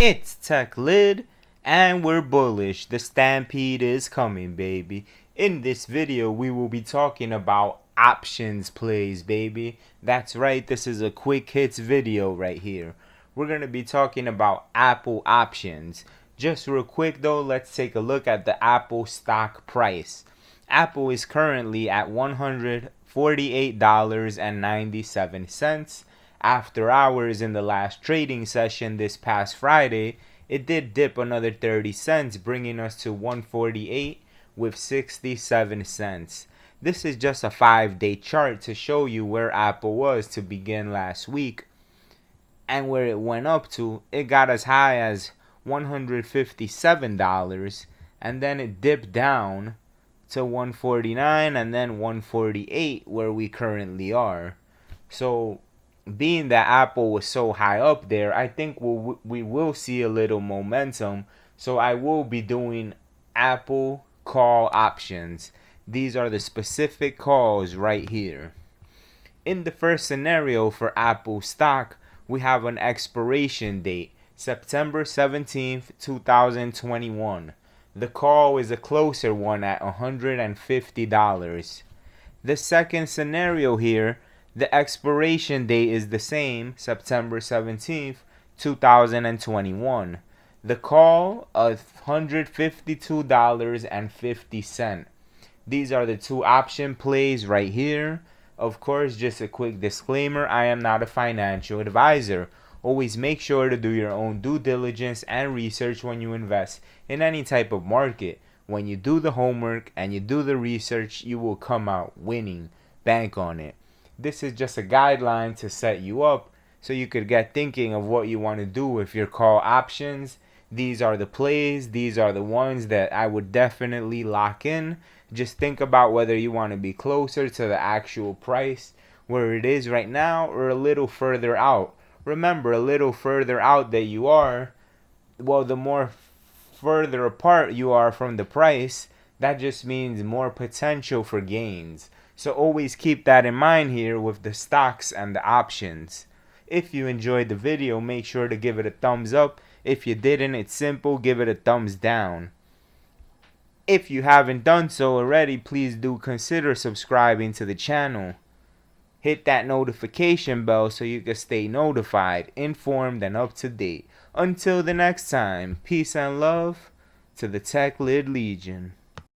It's Tech Lid, and we're bullish. The stampede is coming, baby. In this video, we will be talking about options plays, baby. That's right, this is a quick hits video right here. We're going to be talking about Apple options. Just real quick though, let's take a look at the Apple stock price. Apple is currently at $148.97. After hours in the last trading session this past Friday, it did dip another 30 cents, bringing us to 148 with 67 cents. This is just a 5-day chart to show you where Apple was to begin last week and where it went up to. It got as high as $157 and then it dipped down to 149 and then 148 where we currently are. So being that Apple was so high up there, I think we will see a little momentum. So I will be doing Apple call options. These are the specific calls right here. In the first scenario for Apple stock, we have an expiration date, September 17th, 2021. The call is a closer one at $150. The second scenario here, the expiration date is the same, September 17th, 2021. The call of $152.50. These are the two option plays right here. Of course, just a quick disclaimer, I am not a financial advisor. Always make sure to do your own due diligence and research when you invest in any type of market. When you do the homework and you do the research, you will come out winning. Bank on it. This is just a guideline to set you up so you could get thinking of what you want to do with your call options. These are the plays. These are the ones that I would definitely lock in. Just think about whether you want to be closer to the actual price where it is right now or a little further out. Remember, a little further out that you are, well, the more further apart you are from the price, that just means more potential for gains. So always keep that in mind here with the stocks and the options. If you enjoyed the video, make sure to give it a thumbs up. If you didn't, it's simple, give it a thumbs down. If you haven't done so already, please do consider subscribing to the channel. Hit that notification bell so you can stay notified, informed, and up to date. Until the next time, peace and love to the Tech Lid Legion.